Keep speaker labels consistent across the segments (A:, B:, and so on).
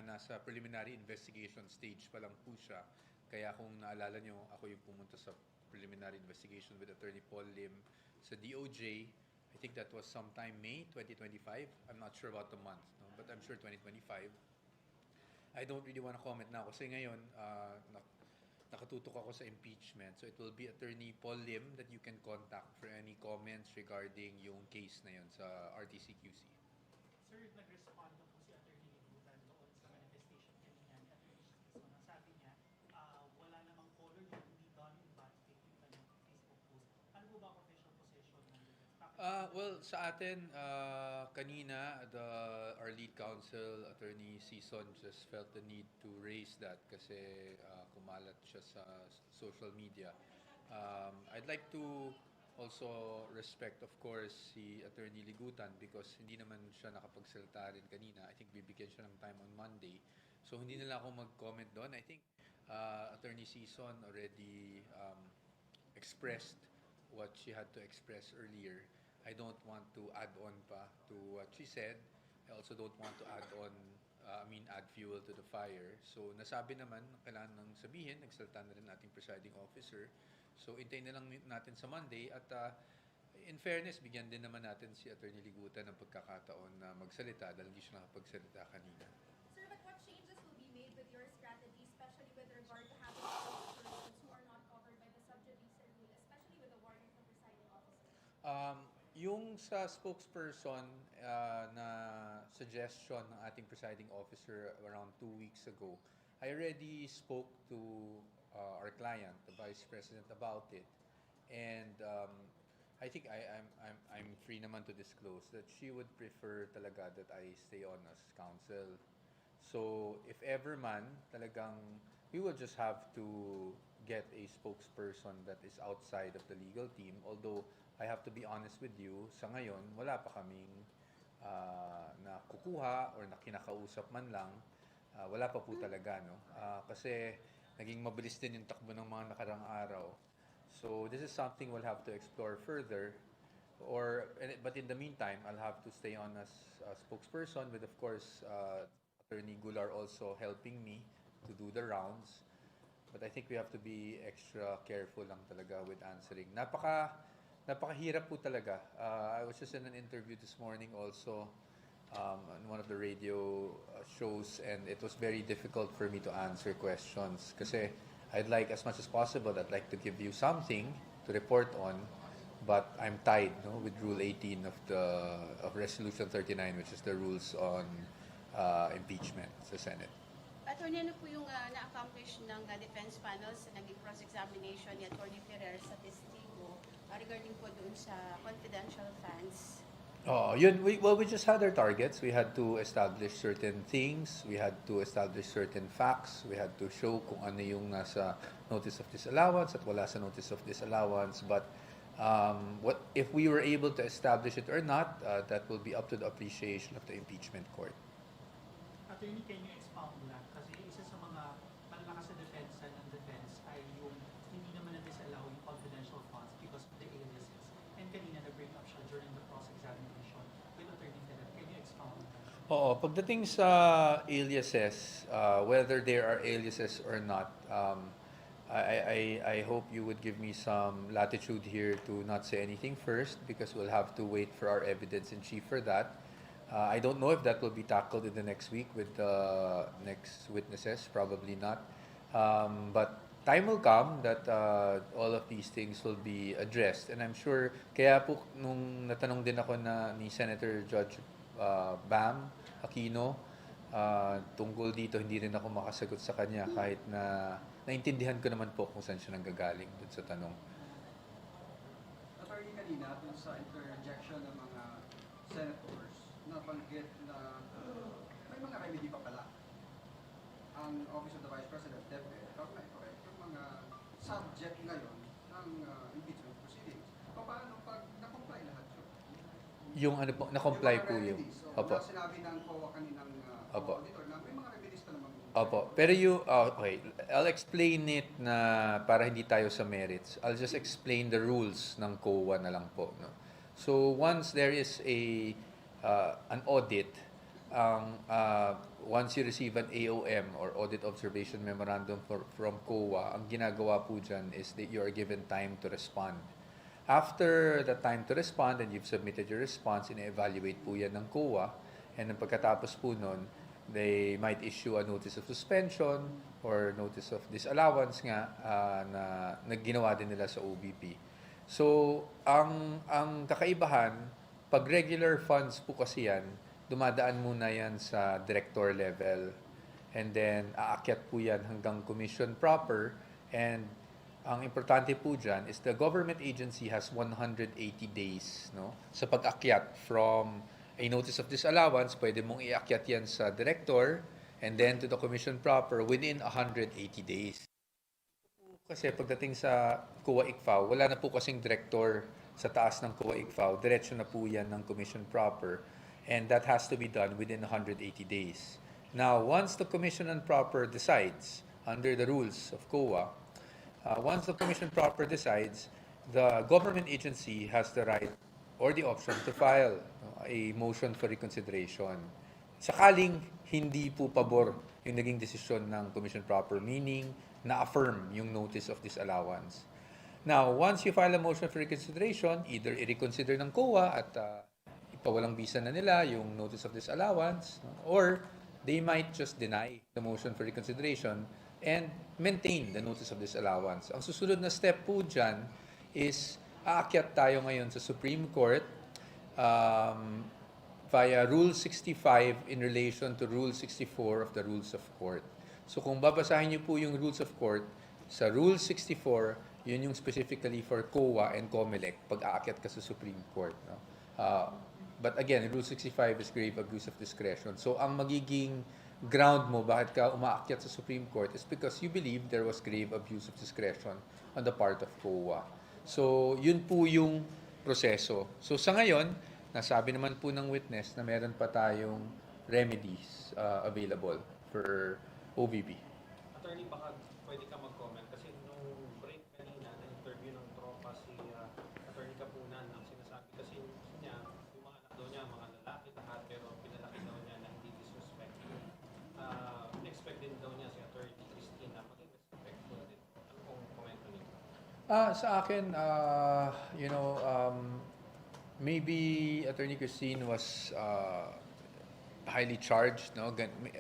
A: nasa preliminary investigation stage pa lang po siya. Kaya kung naalala nyo, ako yung pumunta sa preliminary investigation with Attorney Paul Lim sa DOJ. I think that was sometime May 2025. I'm not sure about the month, no? But I'm sure 2025. I don't really want to comment now kasi ngayon nakatutok ako sa impeachment. So it will be Attorney Paul Lim that you can contact for any comments regarding yung case na yun sa RTC-QC.
B: Sir, nag-respond po si Attorney Libutan doon sa manifestation kanina ni Attorney Sison. Ang sabi niya, wala namang color yun, hindi done in bad faith yung kanyang Facebook post. Ano po ba official position ng defense?
A: Well, sa atin, kanina, our lead counsel, Attorney Sison, just felt the need to raise that kasi kumalat siya sa social media. I'd like to also respect, of course, si Attorney Ligutan because hindi naman siya nakapagsalita rin kanina. I think bibigyan siya ng time on Monday. So, hindi nila ako mag-comment doon. I think Attorney Sison already expressed what she had to express earlier. I don't want to add on pa to what she said. I also don't want to add on, add fuel to the fire. So, nasabi naman, kailangan nang sabihin, nagsalita na rin ating presiding officer. So, intayin na lang natin sa Monday at in fairness, bigyan din naman natin si Attorney Ligutan ng pagkakataon na magsalita dahil hindi siya nakapagsalita kanina.
C: Sir, but what changes will be made with your strategy, especially with regard to having persons who are not covered by the subjudice rule, especially with the warning from presiding officer?
A: Yung sa spokesperson na suggestion ng ating presiding officer around 2 weeks ago, I already spoke to our client, the Vice President, about it. And I think I'm free naman to disclose that she would prefer talaga that I stay on as counsel. So if ever man, talagang we will just have to get a spokesperson that is outside of the legal team. Although I have to be honest with you, sa ngayon, wala pa kaming nakukuha or na kinakausap man lang. Wala pa po talaga, no? Kasi naging mabilis din yung takbo ng mga nakarang araw. So this is something we'll have to explore further. But in the meantime, I'll have to stay on as a spokesperson with, of course, Attorney Gular also helping me to do the rounds. But I think we have to be extra careful lang talaga with answering. Napakahirap po talaga. I was just in an interview this morning also on one of the radio shows, and it was very difficult for me to answer questions kasi I'd like, as much as possible, I'd like to give you something to report on, but I'm tied, no, with Rule 18 of Resolution 39, which is the rules on impeachment sa Senate.
D: Attorney, ano po yung na-accomplish ng defense panel sa naging cross-examination ni Attorney Ferrer sa testigo regarding po doon sa confidential funds?
A: We just had our targets. We had to establish certain things. We had to establish certain facts. We had to show kung ano yung nasa notice of disallowance at wala sa notice of disallowance. But what if we were able to establish it or not, that will be up to the appreciation of the impeachment court.
B: Attorney, can you expound lang? Kasi isa sa mga malalakas sa depensa ng defense ay yung hindi naman na-disallow yung confidential funds because of the aliases. And kanina na-bring up siya during the cross-examination with Attorney Ferrer. Can you expound lang?
A: Oo, pagdating sa aliases, whether there are aliases or not, I hope you would give me some latitude here to not say anything first because we'll have to wait for our evidence in chief for that. I don't know if that will be tackled in the next week with the next witnesses, probably not. But time will come that all of these things will be addressed. And I'm sure, kaya po nung natanong din ako ni Senator Judge Bam Aquino, tungkol dito, hindi rin ako makasagot sa kanya kahit na naintindihan ko naman po kung saan siya nanggagaling dun sa tanong.
E: Attorney, kanina dun sa interjection ng mga senators, nabanggit na may mga remedy pa pala ang Office of the Vice President, DepEd, yung mga subject ngayon ng impeachment proceedings. Paano pag na-comply lahat yun?
A: Yung ano po, na-comply po yung...
E: Opo. Sinabi ng COA kaninang auditor na may mga remedies pa naman.
A: Opo. Pero okay, I'll explain it na para hindi tayo sa merits. I'll just explain the rules ng COA na lang po. No? So once there is an audit, once you receive an AOM or Audit Observation Memorandum from COA, ang ginagawa po dyan is that you are given time to respond. After the time to respond and you've submitted your response, ina-evaluate po yan ng COA, and then pagkatapos po nun, they might issue a notice of suspension or notice of disallowance nga na ginawa din nila sa OBP. So, ang kakaibahan, pag regular funds po kasi yan, dumadaan muna yan sa director level. And then, aakyat po yan hanggang commission proper. And ang importante po dyan is the government agency has 180 days, no? Sa pag-akyat from a notice of disallowance, pwede mong iakyat yan sa director and then to the commission proper within 180 days. Kasi pagdating sa COA ICFAO, wala na po kasing director sa taas ng COA ICFAO. Diretso na po yan ng commission proper. And that has to be done within 180 days. Now, once the commission and proper decides, under the rules of COA, once the commission proper decides, the government agency has the right or the option to file a motion for reconsideration. Sakaling hindi po pabor yung naging desisyon ng commission proper, meaning na-affirm yung notice of disallowance. Now, once you file a motion for reconsideration, either i-reconsider ng COA at ipawalang bisa na nila yung notice of disallowance, or they might just deny the motion for reconsideration and maintain the notice of disallowance. Ang susunod na step po dyan is aakyat tayo ngayon sa Supreme Court via Rule 65 in relation to Rule 64 of the Rules of Court. So kung babasahin niyo po yung Rules of Court, sa Rule 64, yun yung specifically for COA and COMELEC pag aakyat ka sa Supreme Court. No? But again, Rule 65 is grave abuse of discretion. So ang magiging ground mo bakit ka umaakyat sa Supreme Court is because you believe there was grave abuse of discretion on the part of COA. So yun po yung proseso. So sa ngayon, nasabi naman po ng witness na meron pa tayong remedies available for OVP.
F: Attorney, baka pwede ka mag-comment kasi nung break kanina na interview ng tropa si Attorney Kapunan, ang sinasabi kasi niya, yung mga anak daw niya, mga lalaki lahat, pero pinalaki daw niya na hindi disrespectful. Expect din daw niya si Attorney Christine na maging respectful din. Ano pong komento niyo?
A: Sa akin, maybe Attorney Christine was highly charged, no?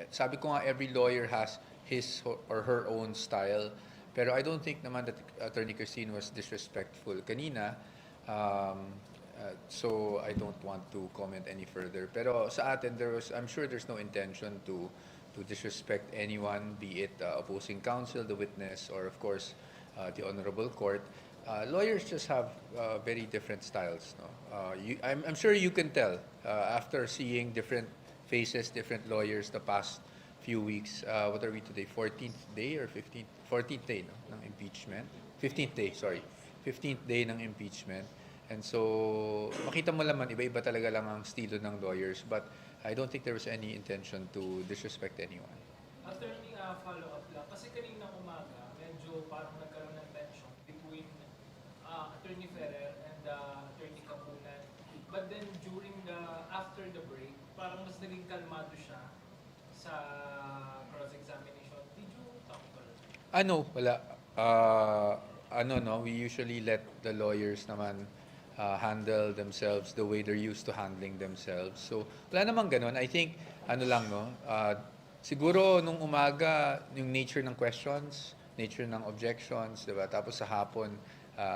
A: Sabi ko nga, every lawyer has his or her own style, pero I don't think naman that Attorney Christine was disrespectful kanina, so I don't want to comment any further. Pero sa atin, I'm sure there's no intention to disrespect anyone, be it opposing counsel, the witness, or of course the honorable court. Lawyers just have very different styles, no? I'm sure you can tell after seeing different faces, different lawyers the past few weeks. What are we today? 14th day or 15th? 14th day, no, ng impeachment. 15th day, sorry. 15th day ng impeachment. And so, makita mo naman, iba-iba talaga lang ang estilo ng lawyers. But I don't think there was any intention to disrespect anyone.
G: Attorney, follow-up lang. Kasi kanina umaga, medyo parang nagkaroon ng tension between Attorney Ferrer and Attorney Kapunan. But then after the break, parang mas naging kalmado siya sa cross-examination. Did you talk to her?
A: Wala. No, we usually let the lawyers naman handle themselves the way they're used to handling themselves. So, wala namang ganun. I think, siguro nung umaga, yung nature ng questions, nature ng objections, diba? Tapos sa hapon,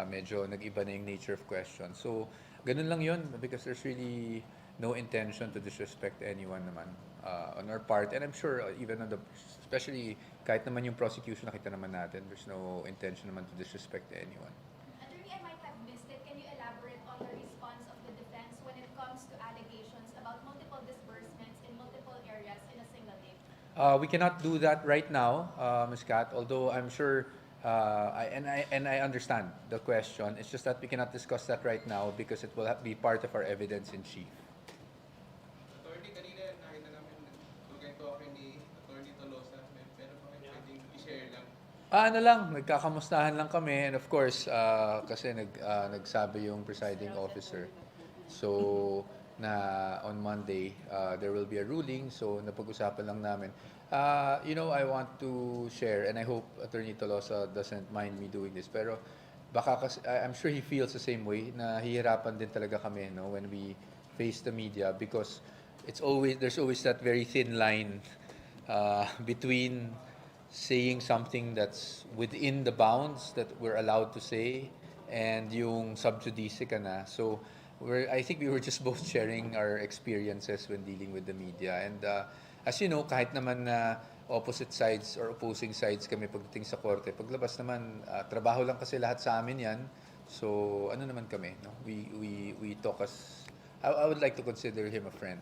A: medyo nag-iba na yung nature of questions. So, ganun lang yun because there's really no intention to disrespect anyone naman on our part. And I'm sure even especially kahit naman yung prosecution nakita naman natin, there's no intention naman to disrespect anyone.
C: Attorney, I might have missed it. Can you elaborate on the response of the defense when it comes to allegations about multiple disbursements in multiple areas in a single day?
A: We cannot do that right now, Ms. Kat, although I'm sure I understand the question. It's just that we cannot discuss that right now because it will be part of our evidence in chief.
H: Attorney, kanina nakita namin tugay talking ni Attorney Tolosa. Pero pa kayo pwedeng i-share lang.
A: Nagkakamustahan lang kami, and of course, kasi nagsabi yung presiding officer. So, na on Monday there will be a ruling, so napag-usapan lang namin. I want to share, and I hope Attorney Tolosa doesn't mind me doing this, pero baka kasi, I'm sure he feels the same way, na hihirapan din talaga kami, no, when we face the media, because there's always that very thin line between saying something that's within the bounds that we're allowed to say and yung sub judice ka na. So I think we were just both sharing our experiences when dealing with the media. And as you know, kahit naman na opposite sides or opposing sides kami pagdating sa korte, paglabas naman, trabaho lang kasi lahat sa amin yan. So ano naman kami, no? We talk as, I would like to consider him a friend.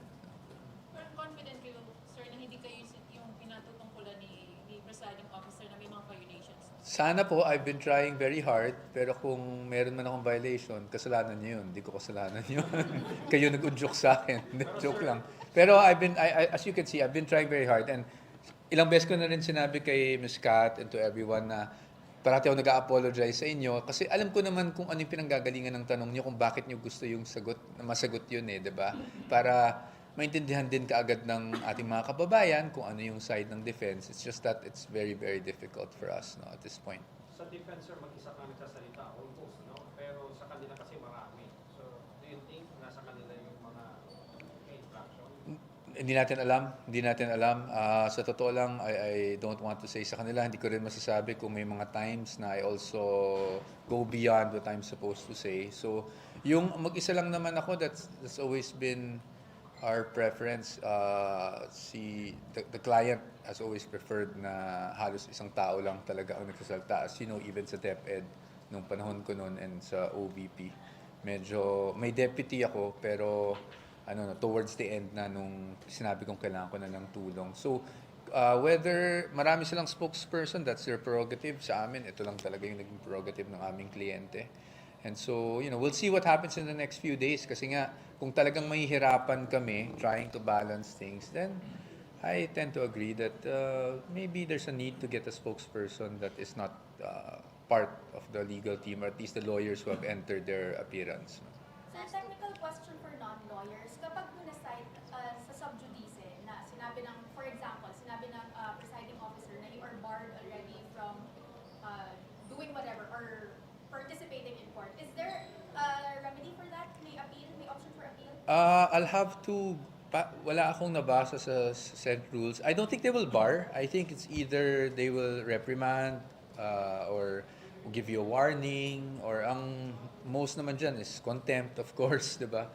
I: Pero confident kayo, sir, na hindi kayo yung pinatutungkulan ni presiding officer na may mga violations?
A: Sana po, I've been trying very hard, pero kung meron man akong violation, kasalanan niyo yun. Hindi ko kasalanan yun. Kayo nag-unjoke sa akin. Joke lang. Pero as you can see, I've been trying very hard. And ilang beses ko na rin sinabi kay Ms. Kat and to everyone na parati ako nag-apologize sa inyo. Kasi alam ko naman kung ano yung pinanggagalingan ng tanong niyo, kung bakit niyo gusto yung masagot yun eh, di ba? Para maintindihan din kaagad ng ating mga kababayan kung ano yung side ng defense. It's just that it's very, very difficult for us, no, at this point.
F: Sa defense, sir, mag-isa ka nagsasalita, almost, no? Pero sa kanila kasi marami. So, do you think nasa kanila yung mga infraction?
A: Hindi natin alam. Sa totoo lang, I don't want to say sa kanila. Hindi ko rin masasabi kung may mga times na I also go beyond what I'm supposed to say. So, yung mag-isa lang naman ako, that's always been our preference. The client has always preferred na halos isang tao lang talaga ang nagsasalta. As you know, even sa DepEd, nung panahon ko noon, and sa OVP, medyo may deputy ako, pero towards the end na nung sinabi kong kailangan ko na ng tulong. So, whether marami silang spokesperson, that's their prerogative. Sa amin, ito lang talaga yung naging prerogative ng aming kliyente. And so, we'll see what happens in the next few days. Kasi nga, kung talagang mahihirapan kami trying to balance things, then I tend to agree that maybe there's a need to get a spokesperson that is not part of the legal team, or at least the lawyers who have entered their appearance.
C: Sir, technical question for non-lawyers. Kapag na-cite sa sub judice na sinabi ng, for example, sinabi ng presiding officer na you are barred already from doing whatever or participating in court, is there a remedy for that? May appeal? May option for appeal?
A: I'll have to, wala akong nabasa sa set rules. I don't think they will bar. I think it's either they will reprimand or give you a warning, or ang most naman dyan is contempt, of course, di ba?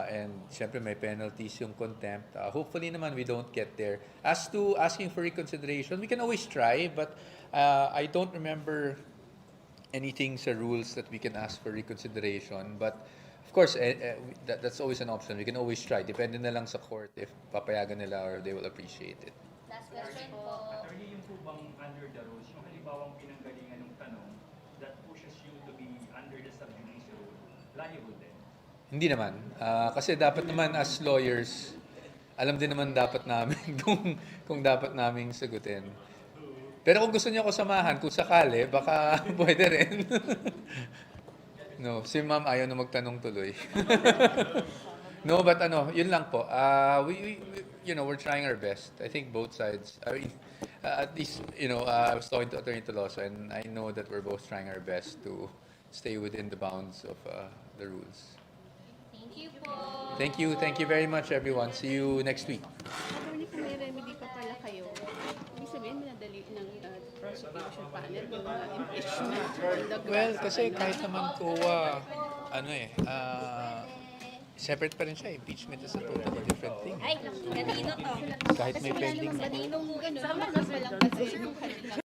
A: And syempre may penalties yung contempt. Hopefully naman we don't get there. As to asking for reconsideration, we can always try, but I don't remember anything sa rules that we can ask for reconsideration. But of course, that's always an option. We can always try. Depende na lang sa court if papayagan nila or they will appreciate it.
D: Last question po.
J: Attorney, yung po bang under the rules, yung halimbawang pinanggalingan ng tanong that pushes you to be under the sub judice rule, liable din?
A: Hindi naman. Kasi dapat naman as lawyers, alam din naman dapat namin kung dapat naming sagutin. Pero kung gusto niyo ako samahan, kung sakali, baka pwede rin. No, si ma'am ayaw na magtanong tuloy. No, but yun lang po. We're trying our best. I think both sides. I mean, at least, I was talking to Attorney Tolosa, and I know that we're both trying our best to stay within the bounds of the rules.
D: Thank you po.
A: Thank you very much, everyone. See you next week.
K: Attorney, kung may remedy pa pala kayo, ibig sabihin, minadali ng prosecution panel yung impeachment or the
A: Well, kasi kahit naman COA, separate pa rin siya. Impeachment is a totally different thing.
C: Ay, kanino to?
A: Kahit may pending.
K: Sama na lang kasi yung kanilang